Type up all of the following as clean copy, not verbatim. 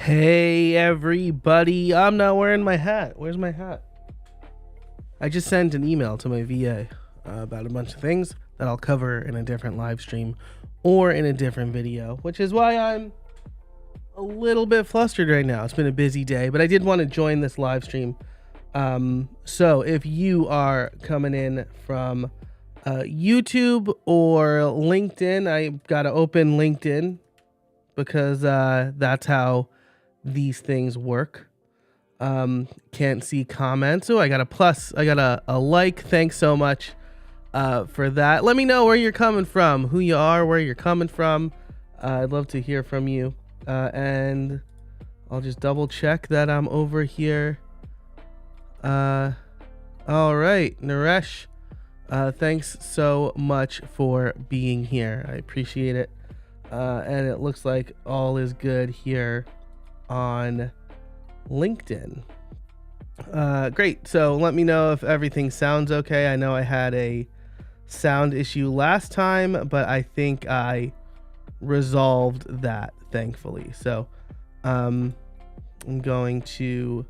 Hey everybody, I'm not wearing my hat. Where's my hat? I just sent an email to my VA about a bunch of things that I'll cover in a different live stream or in a different video, which is why I'm a little bit flustered right now. It's been a busy day, but I did want to join this live stream. So if you are coming in from YouTube or LinkedIn, I got to open LinkedIn because that's how these things work. Can't see comments. Oh, I got a plus. I got a like. Thanks so much for that. Let me know where you're coming from, who you are, where you're coming from. I'd love to hear from you. And I'll just double check that I'm over here. All right, Naresh. Thanks so much for being here. I appreciate it. And it looks like all is good here on LinkedIn. Great. So let me know if everything sounds okay. I know I had a sound issue last time, but I think I resolved that, thankfully. So I'm going to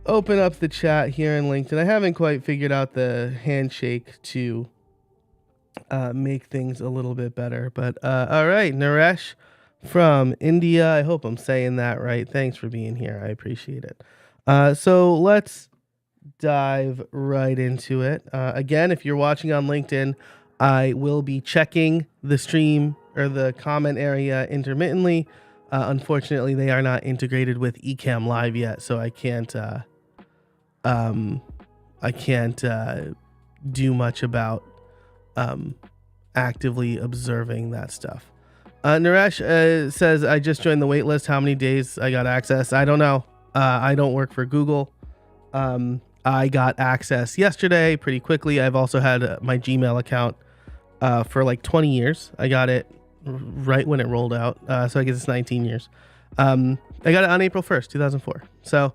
open up the chat here in LinkedIn. I haven't quite figured out the handshake to make things a little bit better, but all right, Naresh from India. I hope I'm saying that right. Thanks for being here. I appreciate it. So let's dive right into it. Again, if you're watching on LinkedIn, I will be checking the stream or the comment area intermittently. Unfortunately, they are not integrated with Ecamm Live yet, so I can't do much about actively observing that stuff. Naresh says, I just joined the wait list. How many days I got access? I don't know. I don't work for Google. I got access yesterday pretty quickly. I've also had my Gmail account for like 20 years. I got it right when it rolled out. So I guess it's 19 years. I got it on April 1st, 2004. So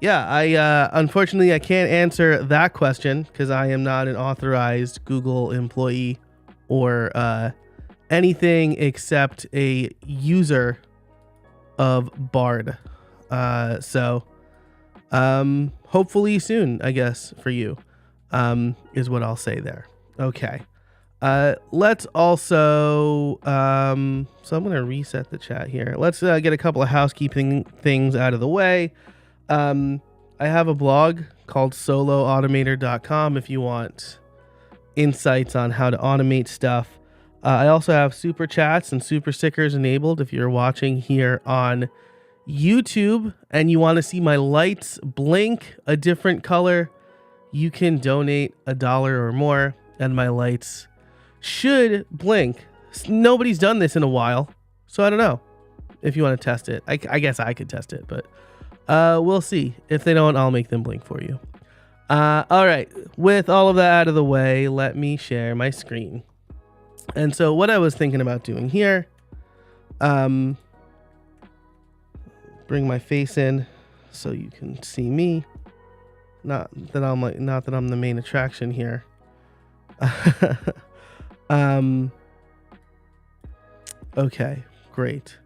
yeah, unfortunately I can't answer that question because I am not an authorized Google employee or anything except a user of Bard. So hopefully soon, I guess, for you, is what I'll say there. Okay. Let's also, so I'm going to reset the chat here. Let's get a couple of housekeeping things out of the way. I have a blog called soloautomator.com if you want insights on how to automate stuff. I also have super chats and super stickers enabled. If you're watching here on YouTube and you want to see my lights blink a different color, you can donate $1 or more and my lights should blink. Nobody's done this in a while, so I don't know if you want to test it. I guess I could test it, but we'll see. If they don't, I'll make them blink for you. All right, with all of that out of the way, let me share my screen. And so what I was thinking about doing here, bring my face in so you can see me. Not that I'm the main attraction here. Okay, great.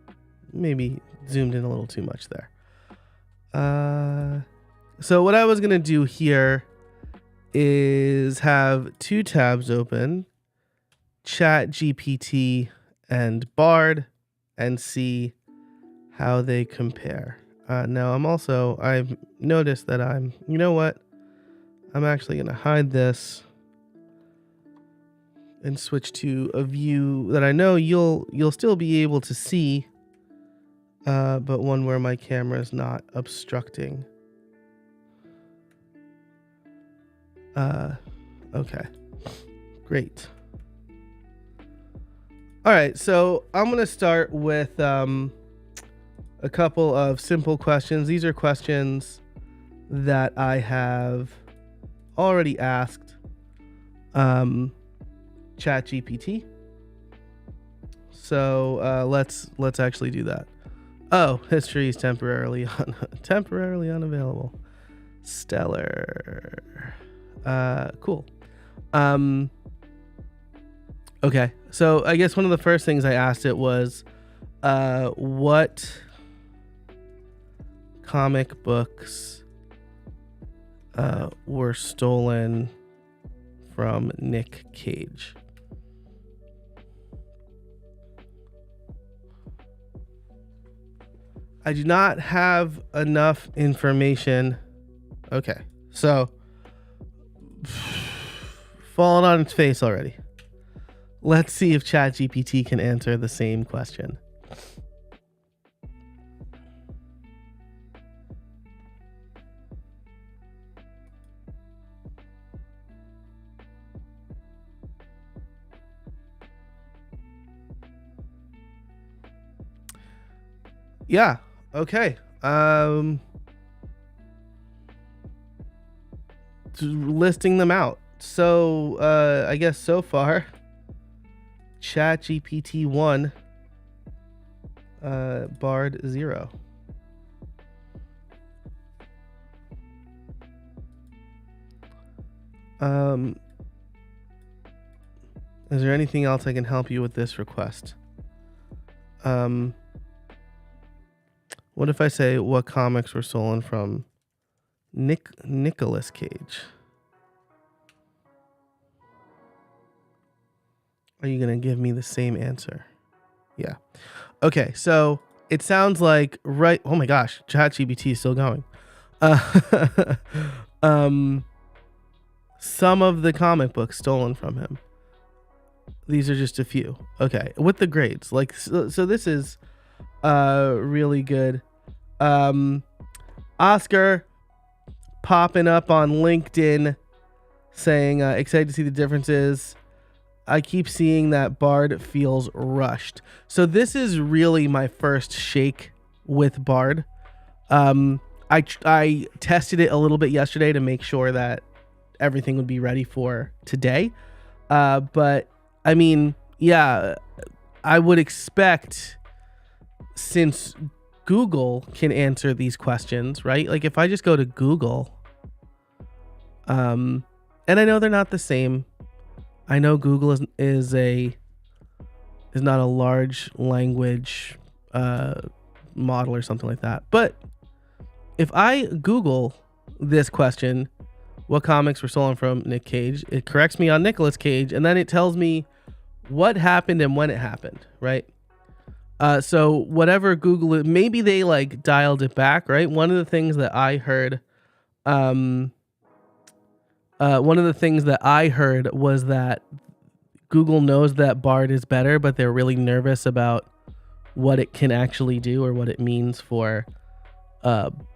Maybe zoomed in a little too much there. So what I was gonna do here is have two tabs open, ChatGPT and Bard, and see how they compare. Now I've noticed that you know what? I'm actually gonna hide this and switch to a view that I know you'll still be able to see, but one where my camera is not obstructing. Okay, great. All right, so I'm gonna start with a couple of simple questions. These are questions that I have already asked ChatGPT. So let's actually do that. Oh, history is temporarily unavailable. Stellar. Cool. Okay, so I guess one of the first things I asked it was, what comic books were stolen from Nick Cage? I do not have enough information. Okay, so falling on its face already. Let's see if ChatGPT can answer the same question. Yeah. Okay. Listing them out. So, I guess so far, ChatGPT 1, Bard 0. Is there anything else I can help you with this request? What if I say what comics were stolen from Nicolas Cage? Are you going to give me the same answer? Yeah. Okay, so it sounds like right. Oh my gosh, ChatGPT is still going. Some of the comic books stolen from him. These are just a few. Okay, with the grades, like so this is really good. Oscar popping up on LinkedIn saying excited to see the differences. I keep seeing that Bard feels rushed. So this is really my first shake with Bard. I tested it a little bit yesterday to make sure that everything would be ready for today. But I mean, yeah, I would expect, since Google can answer these questions, right? Like if I just go to Google, and I know they're not the same. I know Google is not a large language model or something like that. But if I Google this question, what comics were stolen from Nick Cage, it corrects me on Nicolas Cage, and then it tells me what happened and when it happened, right? So whatever Google, maybe they like dialed it back, right? One of the things that I heard, was that Google knows that Bard is better, but they're really nervous about what it can actually do or what it means for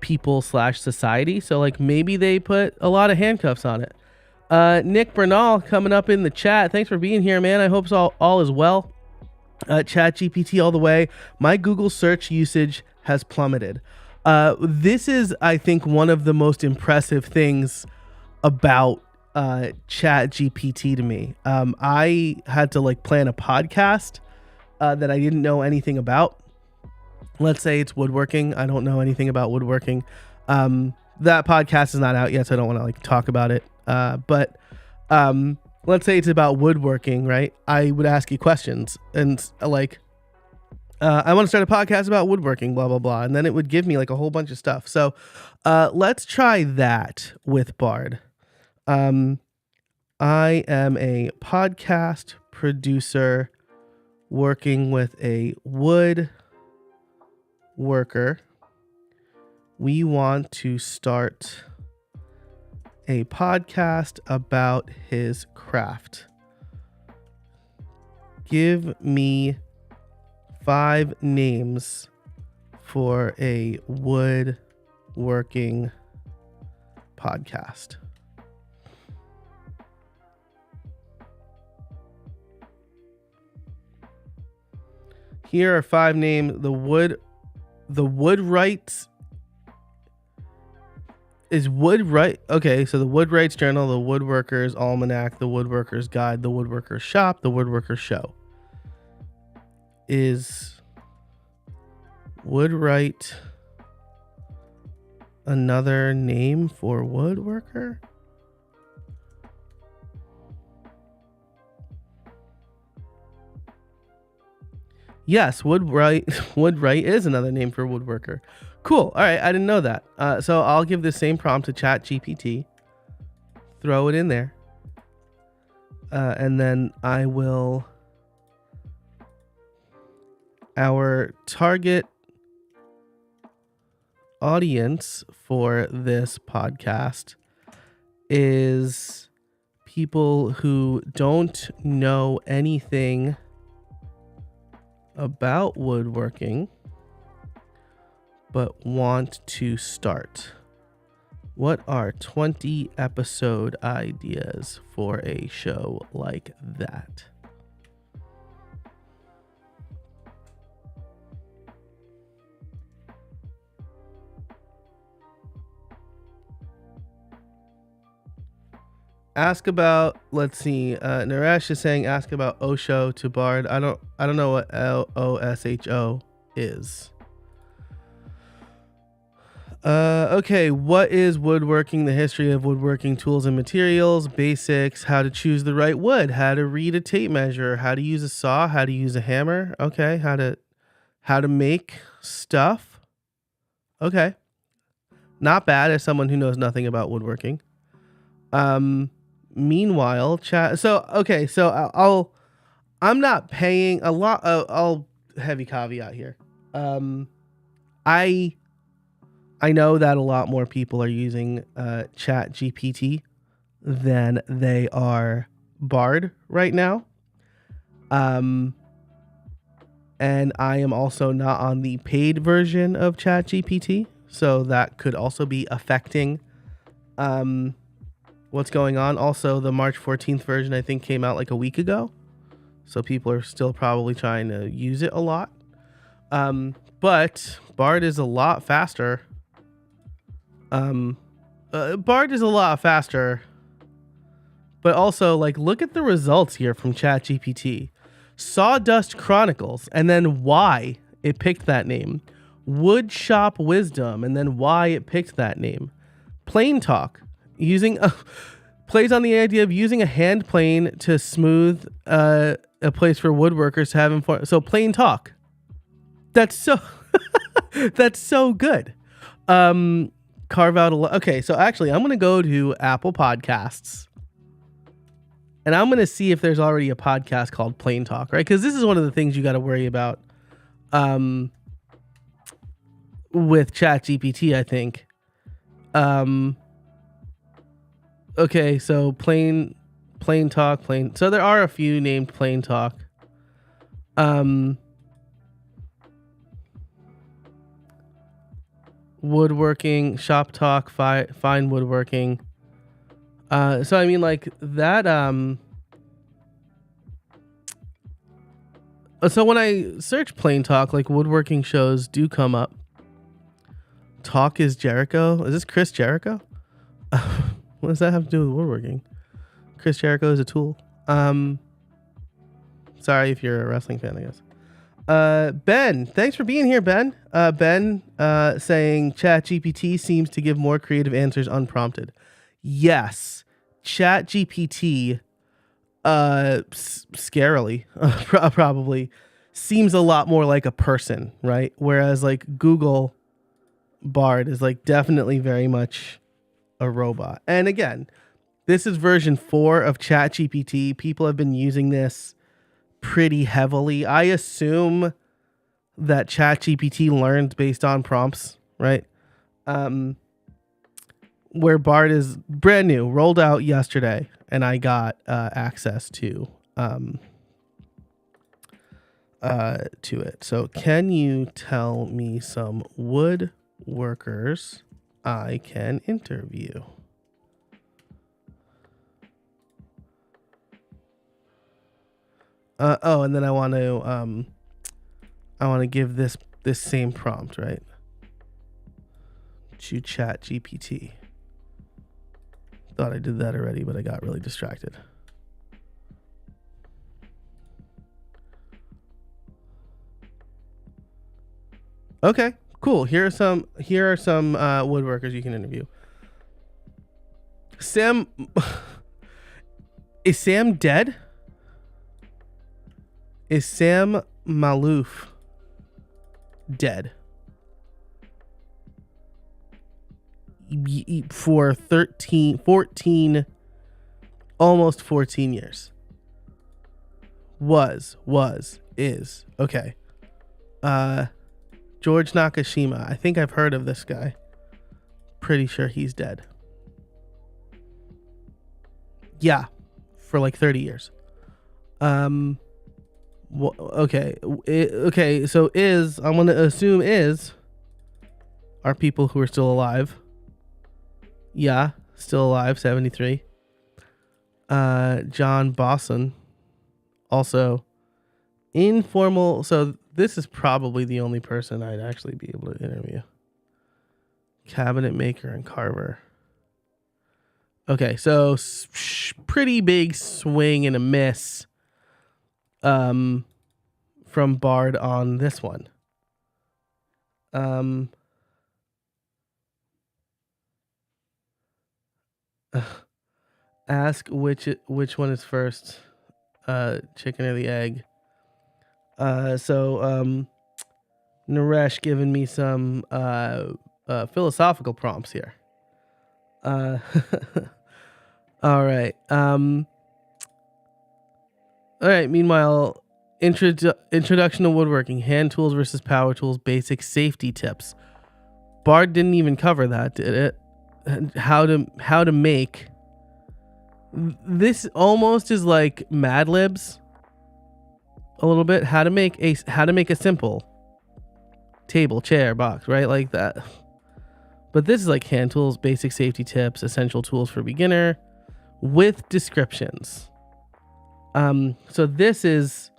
people/society. So like maybe they put a lot of handcuffs on it. Nick Bernal coming up in the chat. Thanks for being here, man. I hope all is well. ChatGPT all the way. My Google search usage has plummeted. This is, I think, one of the most impressive things about ChatGPT to me. I had to like plan a podcast that I didn't know anything about. Let's say it's woodworking. I don't know anything about woodworking. That podcast is not out yet, so I don't want to like talk about it. But let's say it's about woodworking, right? I would ask you questions and like, I want to start a podcast about woodworking, blah, blah, blah. And then it would give me like a whole bunch of stuff. So let's try that with Bard. I am a podcast producer working with a woodworker. We want to start a podcast about his craft. Give me 5 names for a woodworking podcast. Here are 5 names. The Woodwrights is Woodwright. Okay, so the Woodwrights Journal, the Woodworkers Almanac, the Woodworkers Guide, the Woodworkers Shop, the Woodworkers Show. Is Woodwright another name for woodworker? Yes, Woodwright Woodwright is another name for woodworker. Cool. All right, I didn't know that. So I'll give the same prompt to ChatGPT. Throw it in there. And then I will. Our target audience for this podcast is people who don't know anything about woodworking but want to start. What are 20 episode ideas for a show like that? Ask about, let's see, Naresh is saying ask about Osho to Bard. I don't know what Osho is. Okay, what is woodworking? The history of woodworking tools and materials, basics, how to choose the right wood, how to read a tape measure, how to use a saw, how to use a hammer. Okay, how to make stuff. Okay. Not bad as someone who knows nothing about woodworking. Meanwhile, chat. So I'm not paying a lot. I'll heavy caveat here. I know that a lot more people are using ChatGPT than they are Bard right now. And I am also not on the paid version of ChatGPT, so that could also be affecting what's going on. Also, the March 14th version I think came out like a week ago, so people are still probably trying to use it a lot. But Bard is a lot faster. Bard is a lot faster, but also like look at the results here from ChatGPT. Sawdust Chronicles, and then why it picked that name. Wood Shop Wisdom, and then why it picked that name. Plane Talk, plays on the idea of using a hand plane to smooth a place for woodworkers to have inform. So Plane Talk, that's so that's so good. Carve out okay, so actually I'm gonna go to Apple Podcasts and I'm gonna see if there's already a podcast called Plane Talk, right? Because this is one of the things you got to worry about with ChatGPT, I think. Okay, so Plane Talk. So there are a few named Plane Talk. Woodworking, Shop Talk, Fine Woodworking. So I mean, like that. So when I search Plane Talk, like woodworking shows do come up. Talk is Jericho. Is this Chris Jericho? What does that have to do with woodworking? Chris Jericho is a tool. Sorry if you're a wrestling fan, I guess. Ben, thanks for being here, Ben. Ben saying ChatGPT seems to give more creative answers unprompted. Yes, ChatGPT scarily probably seems a lot more like a person, right? Whereas like Google Bard is like definitely very much a robot. And again, this is version 4 of ChatGPT. People have been using this pretty heavily. I assume that ChatGPT learned based on prompts, right? Where Bard is brand new, rolled out yesterday, and I got access to it. So can you tell me some woodworkers I can interview? And then I want to give this same prompt, right? To ChatGPT. Thought I did that already, but I got really distracted. Okay, cool. Here are some woodworkers you can interview. Sam, is Sam dead? Is Sam Malouf dead? For 14, almost 14 years. Is. Okay. George Nakashima. I think I've heard of this guy. Pretty sure he's dead. Yeah. For like 30 years. Okay. Okay. So I'm going to assume are people who are still alive. Yeah. Still alive. 73. John Bosson. Also informal. So this is probably the only person I'd actually be able to interview. Cabinet maker and carver. Okay, so pretty big swing and a miss from Bard on this one. Ask which one is first, chicken or the egg. So Naresh giving me some philosophical prompts here. All right. All right. Meanwhile, introduction to woodworking: hand tools versus power tools, basic safety tips. Bard didn't even cover that, did it? How to make. This almost is like Mad Libs. A little bit. How to make a simple table, chair, box, right? Like that. But this is like hand tools, basic safety tips, essential tools for beginner, with descriptions. So this is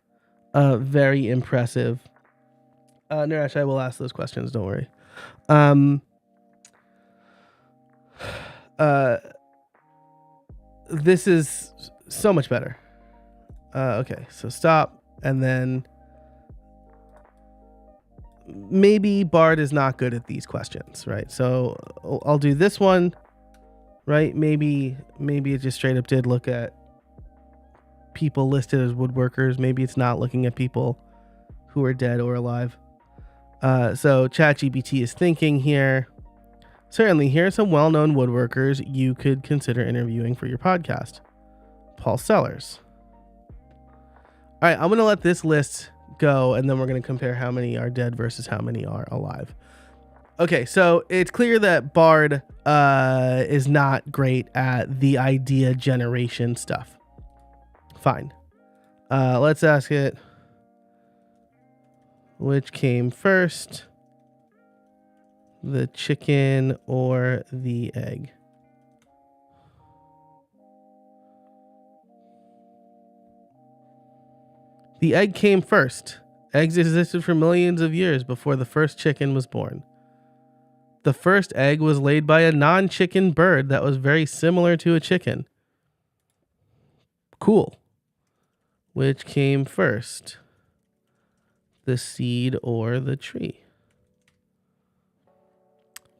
very impressive. Naresh, I will ask those questions. Don't worry. This is so much better. Okay, so stop, and then maybe Bard is not good at these questions, right? So I'll do this one, right? Maybe it just straight up did look at people listed as woodworkers. Maybe it's not looking at people who are dead or alive. So ChatGPT is thinking here. Certainly, here are some well-known woodworkers you could consider interviewing for your podcast. Paul Sellers. All right, I'm going to let this list go, and then we're going to compare how many are dead versus how many are alive. Okay, so it's clear that Bard is not great at the idea generation stuff. Fine. Let's ask it, which came first? The chicken or the egg? The egg came first. Eggs existed for millions of years before the first chicken was born. The first egg was laid by a non-chicken bird that was very similar to a chicken. Cool. Which came first? The seed or the tree?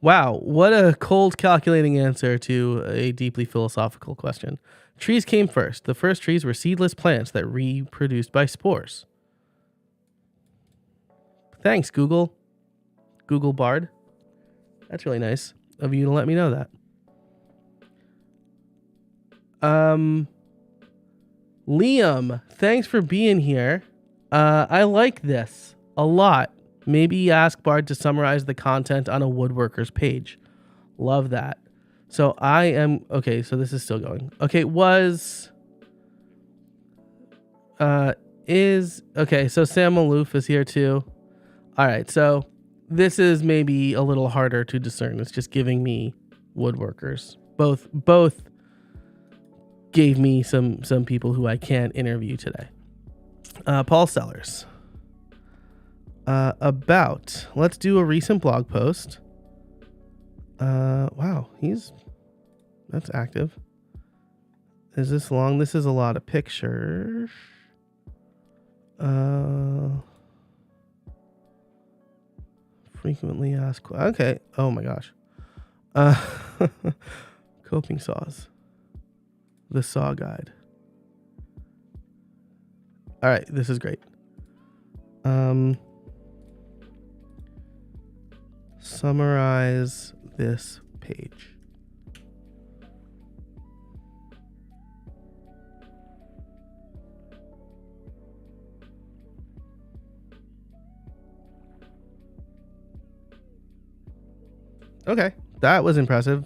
Wow, what a cold calculating answer to a deeply philosophical question. Trees came first. The first trees were seedless plants that reproduced by spores. Thanks, Google. Google Bard. That's really nice of you to let me know that. Liam, thanks for being here. I like this a lot. Maybe ask Bard to summarize the content on a Woodworkers page. Love that. So okay, so this is still going. Okay, okay, so Sam Malouf is here too. All right, so this is maybe a little harder to discern. It's just giving me Woodworkers. Both gave me some people who I can't interview today. Paul Sellers. Let's do a recent blog post. Wow, that's active. Is this long? This is a lot of pictures. Frequently asked. Okay. Oh my gosh. Coping saws. The saw guide. All right, this is great. Summarize this page. Okay, that was impressive.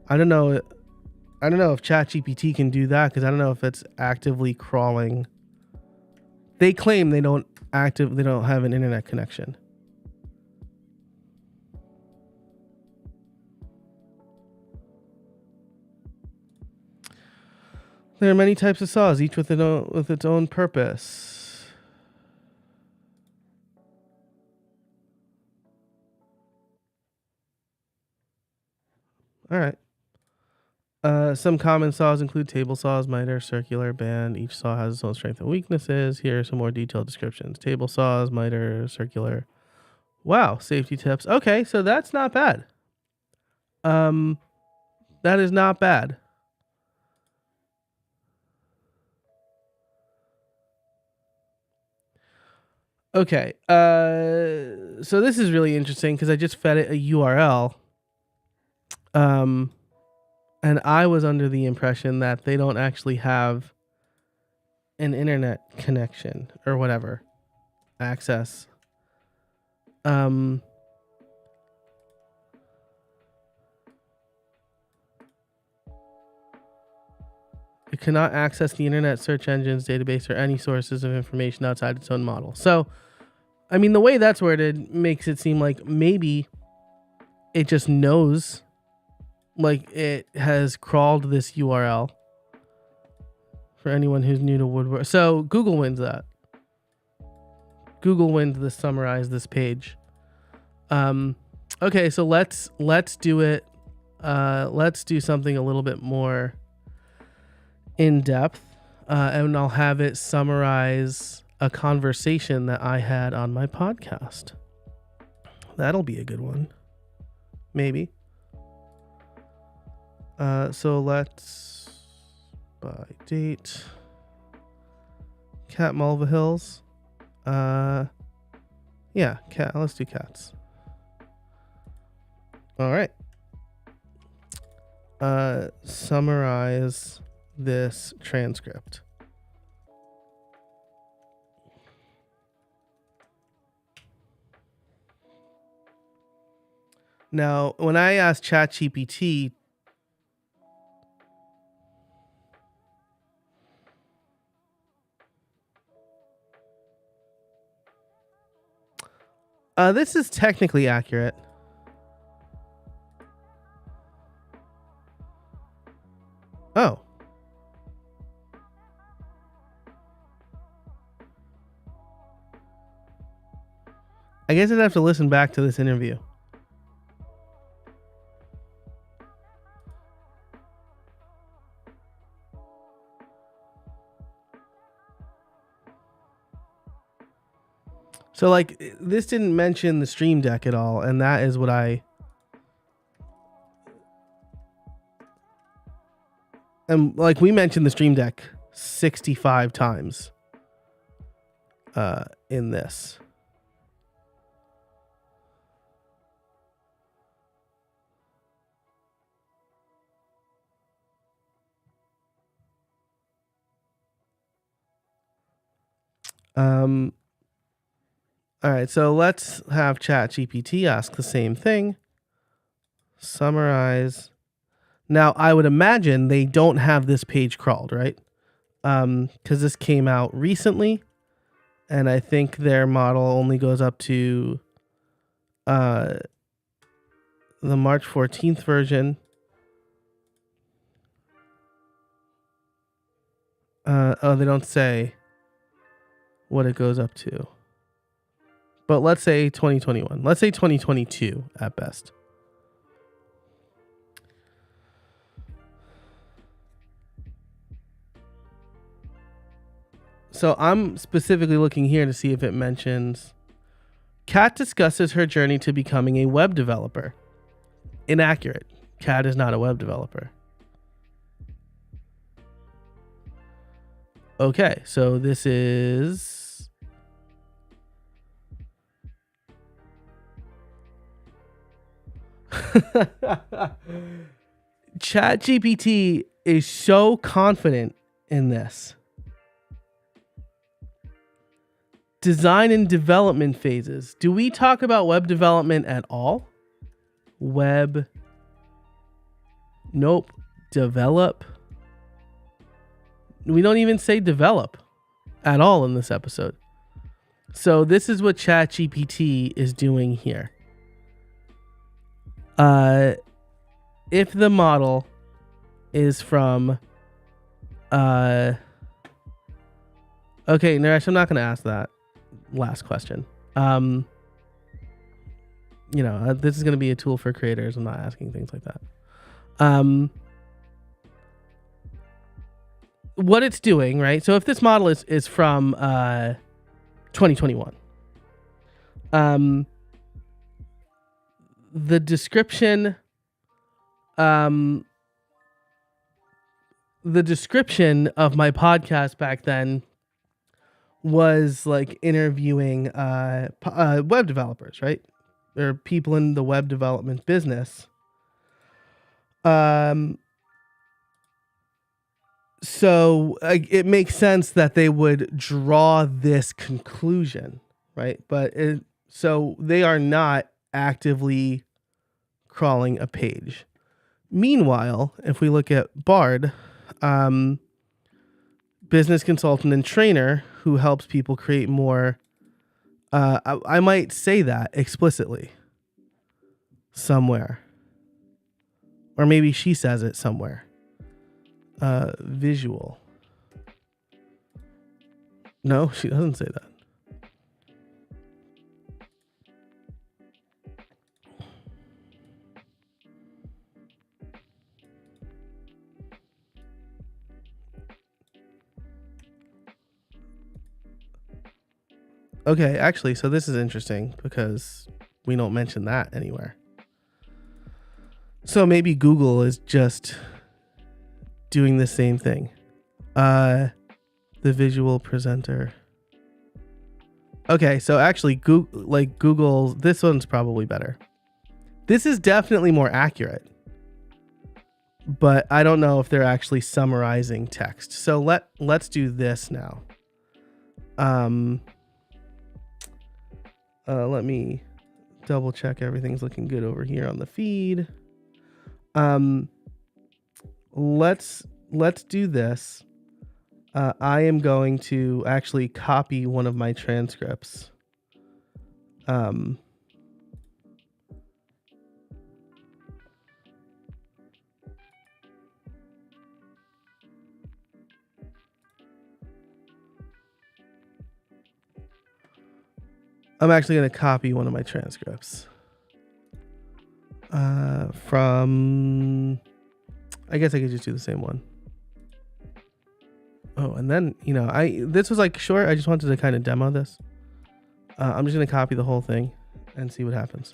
I don't know if ChatGPT can do that, because I don't know if it's actively crawling. They claim they don't have an internet connection. There are many types of saws, each with its own purpose. All right. Some common saws include table saws, miter, circular, band. Each saw has its own strengths and weaknesses. Here are some more detailed descriptions. Table saws, miter, circular. Wow, safety tips. Okay, so that's not bad. That is not bad. Okay, so this is really interesting because I just fed it a URL. And I was under the impression that they don't actually have an internet connection or whatever access. It cannot access the internet, search engines, database, or any sources of information outside its own model. So, I mean, the way that's worded makes it seem like maybe it just knows, like it has crawled this URL for anyone who's new to woodwork. So Google wins that. Google wins the summarize this page. Okay, so let's do it. Let's do something a little bit more in depth, and I'll have it summarize a conversation that I had on my podcast. That'll be a good one. Maybe. So let's by date. Cat Mulvihills. Yeah, cat. Let's do cats. All right. Summarize this transcript. Now, when I asked ChatGPT, this is technically accurate. Oh. I guess I'd have to listen back to this interview. So, like, this didn't mention the Stream Deck at all, and that is what and like we mentioned the Stream Deck 65 times in this. All right, so let's have ChatGPT ask the same thing. Summarize. Now, I would imagine they don't have this page crawled, right? Because this came out recently, and I think their model only goes up to the March 14th version. Oh, they don't say what it goes up to. But let's say 2021. Let's say 2022 at best. So I'm specifically looking here to see if it mentions Kat discusses her journey to becoming a web developer. Inaccurate. Kat is not a web developer. Okay, so this is ChatGPT is so confident in this. Design and development phases. Do we talk about web development at all? Web. Nope. Develop. We don't even say develop at all in this episode. So this is what ChatGPT is doing here. If the model is from okay, Naresh, I'm not going to ask that last question. This is going to be a tool for creators. I'm not asking things like that. What it's doing, right? So if this model is from 2021, the description of my podcast back then was like interviewing web developers, right? Or people in the web development business. So it makes sense that they would draw this conclusion, right? But so they are not actively crawling a page. Meanwhile, if we look at Bard, business consultant and trainer who helps people create more, I might say that explicitly somewhere. Or maybe she says it somewhere. Visual. No, she doesn't say that. Okay, actually, so this is interesting because we don't mention that anywhere. So maybe Google is just doing the same thing. The visual presenter. Okay, so actually Google, this one's probably better. This is definitely more accurate. But I don't know if they're actually summarizing text. So let's do this now. Let me double check everything's looking good over here on the feed. Let's do this. I am going to actually copy one of my transcripts. I'm actually going to copy one of my transcripts from, I guess I could just do the same one. Oh, and then, this was like short. I just wanted to kind of demo this. I'm just going to copy the whole thing and see what happens.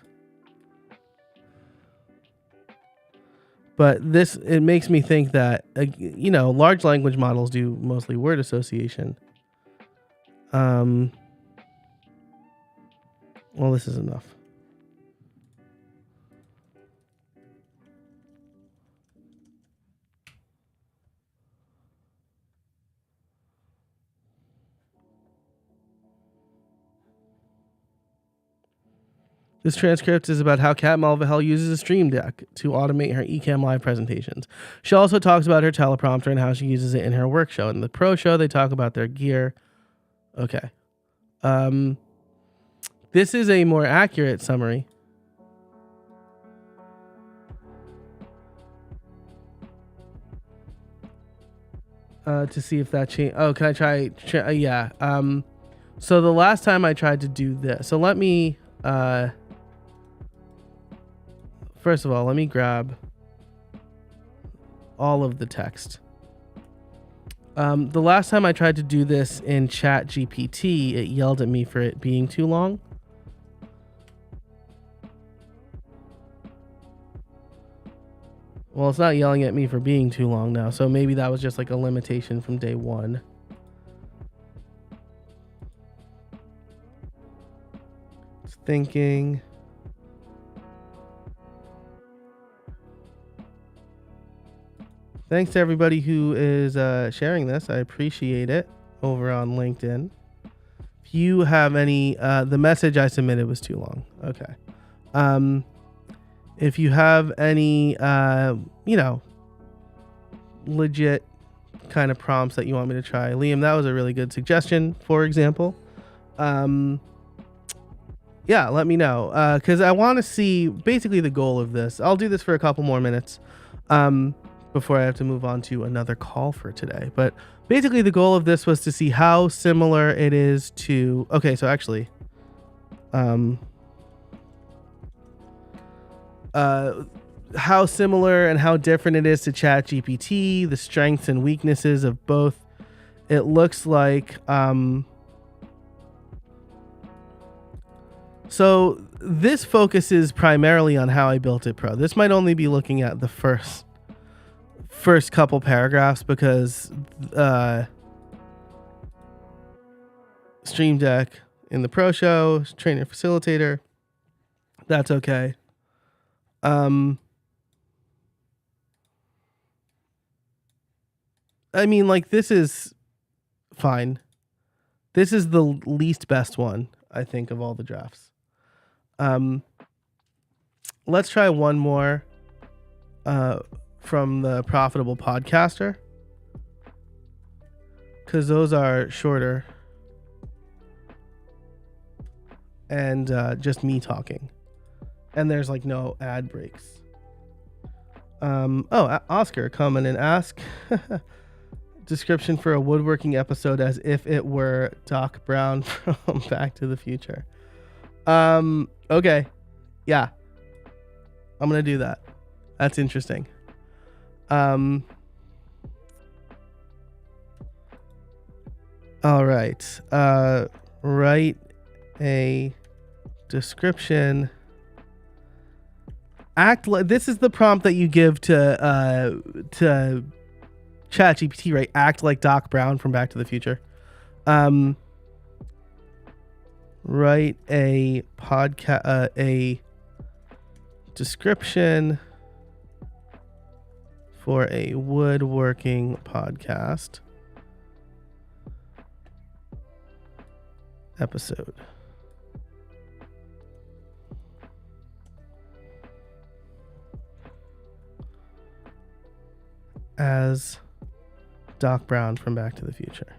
But it makes me think that, large language models do mostly word association. Well, this is enough. This transcript is about how Kat Mulvihill uses a Stream Deck to automate her Ecamm Live presentations. She also talks about her teleprompter and how she uses it in her work show. In the pro show, they talk about their gear. Okay. This is a more accurate summary. To see if that changed. Oh, can I try? Yeah. So the last time I tried to do this. So let me... First of all, let me grab all of the text. The last time I tried to do this in ChatGPT, it yelled at me for it being too long. Well, it's not yelling at me for being too long now, so maybe that was just like a limitation from day one. It's thinking. Thanks to everybody who is sharing this. I appreciate it over on LinkedIn. If you have any, the message I submitted was too long. Okay. If you have any, legit kind of prompts that you want me to try, Liam, that was a really good suggestion. For example, yeah, let me know, because I want to see basically the goal of this. I'll do this for a couple more minutes before I have to move on to another call for today. But basically the goal of this was to see how similar it is to, okay, so actually, how similar and how different it is to ChatGPT, the strengths and weaknesses of both. It looks like, so this focuses primarily on how I built it pro. This might only be looking at the first couple paragraphs because Stream Deck in the Pro Show, trainer facilitator. That's okay. I mean, like, this is fine. This is the least best one, I think, of all the drafts. Let's try one more from the Profitable Podcaster, because those are shorter and just me talking, and there's like no ad breaks. Oscar, comment and ask description for a woodworking episode as if it were Doc Brown from Back to the Future. Okay, yeah, I'm gonna do that. That's interesting. All right. Write a description. Act like this is the prompt that you give to ChatGPT, right? Act like Doc Brown from Back to the Future. Write a podcast, a description for a woodworking podcast episode. As Doc Brown from Back to the Future.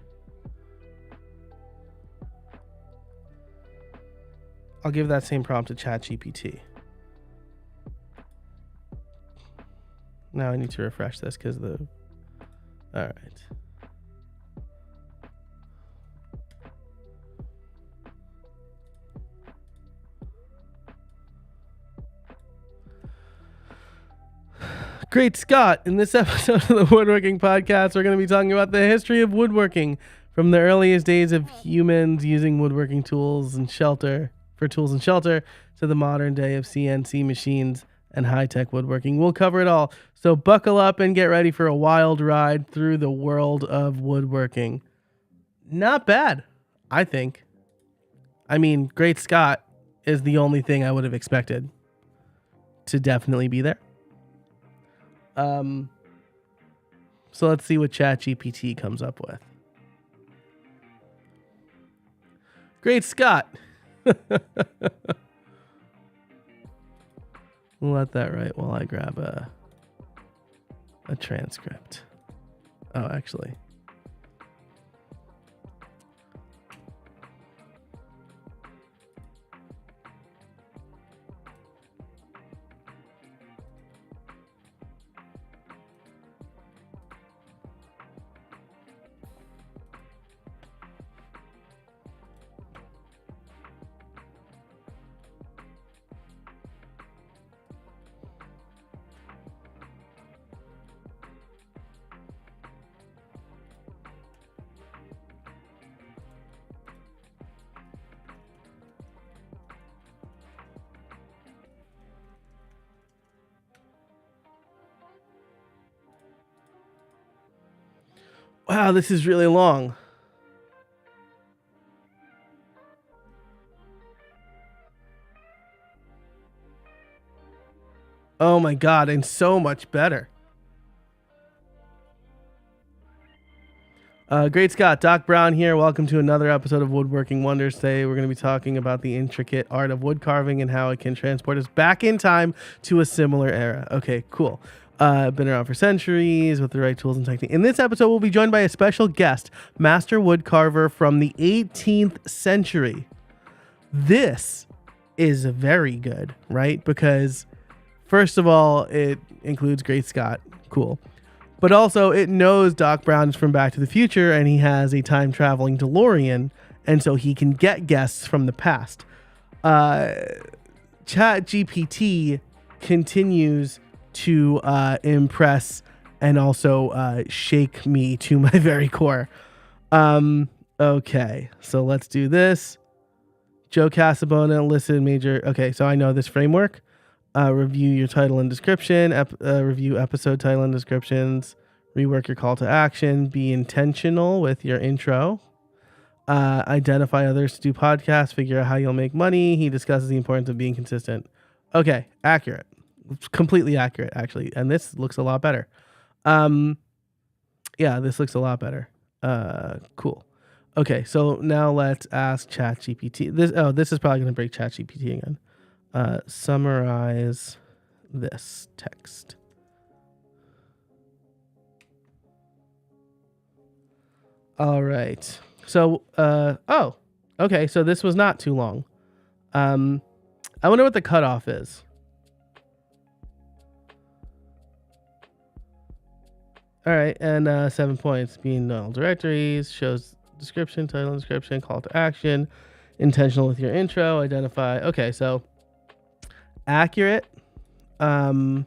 I'll give that same prompt to ChatGPT. Now I need to refresh this because the... All right. Great Scott, in this episode of the Woodworking Podcast, we're going to be talking about the history of woodworking from the earliest days of humans using woodworking tools and shelter to the modern day of CNC machines and high-tech woodworking. We'll cover it all. So buckle up and get ready for a wild ride through the world of woodworking. Not bad, I think. I mean, Great Scott is the only thing I would have expected to definitely be there. So let's see what ChatGPT comes up with. Great Scott. We'll let that write while I grab a transcript. Oh, actually. Wow, this is really long. Oh my God, and so much better. Great Scott, Doc Brown here. Welcome to another episode of Woodworking Wonders. Today we're going to be talking about the intricate art of wood carving and how it can transport us back in time to a similar era. Okay, cool. Been around for centuries with the right tools and technique. In this episode, we'll be joined by a special guest, master wood carver from the 18th century. This is very good, right? Because first of all, it includes Great Scott. Cool. But also, it knows Doc Brown is from Back to the Future, and he has a time-traveling DeLorean, and so he can get guests from the past. ChatGPT continues to impress and also shake me to my very core. Okay, so let's do this. Joe Casabona, listed major. Okay, so I know this framework. Review your title and description, review episode title and descriptions, rework your call to action, be intentional with your intro, identify others to do podcasts, figure out how you'll make money. He discusses the importance of being consistent. Okay, accurate. Completely accurate, actually. And this looks a lot better. Yeah, this looks a lot better. Cool. Okay, so now let's ask ChatGPT. This is probably going to break ChatGPT again. Summarize this text. All right. So, okay. So this was not too long. I wonder what the cutoff is. All right. And 7 points being null directories, shows description, title and description, call to action, intentional with your intro, identify. Okay. So, accurate on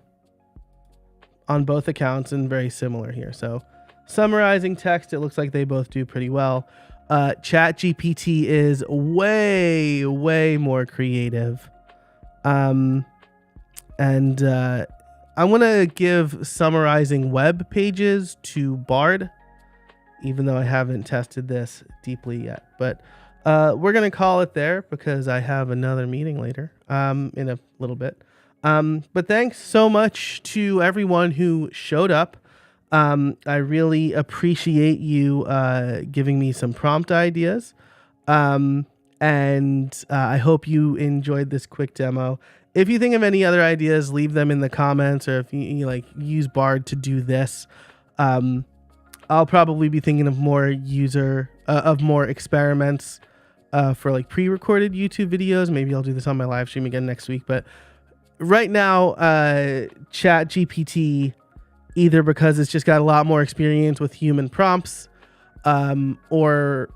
both accounts and very similar here. So summarizing text, it looks like they both do pretty well. ChatGPT is way more creative. And I want to give summarizing web pages to Bard, even though I haven't tested this deeply yet. But we're going to call it there because I have another meeting later in a little bit. But thanks so much to everyone who showed up. I really appreciate you giving me some prompt ideas. And I hope you enjoyed this quick demo. If you think of any other ideas, leave them in the comments, or if you like use Bard to do this. I'll probably be thinking of more experiments for like pre-recorded YouTube videos. Maybe I'll do this on my live stream again next week. But right now, ChatGPT, either because it's just got a lot more experience with human prompts, or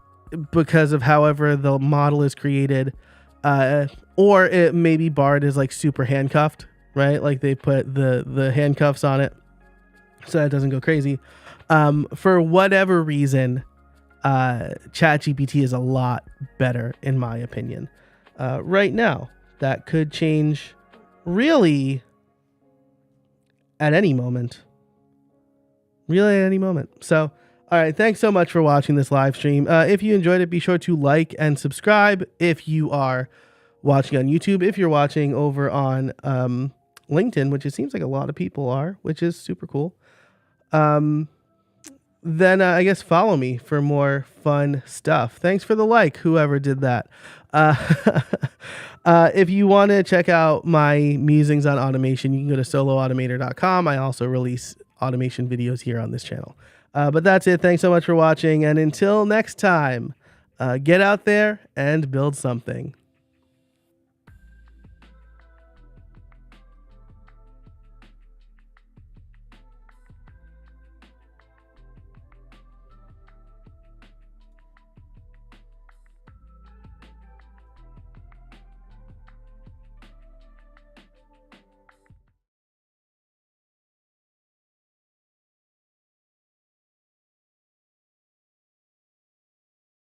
because of however the model is created, or it maybe Bard is like super handcuffed, right? Like they put the handcuffs on it so that it doesn't go crazy. For whatever reason, ChatGPT is a lot better in my opinion. Right now, that could change really at any moment. Really at any moment. So, all right, thanks so much for watching this live stream. If you enjoyed it, be sure to like and subscribe if you are watching on YouTube. If you're watching over on LinkedIn, which it seems like a lot of people are, which is super cool. Then I guess follow me for more fun stuff. Thanks for the like, whoever did that. If you want to check out my musings on automation, you can go to soloautomator.com. I also release automation videos here on this channel. But that's it. Thanks so much for watching. And until next time, get out there and build something.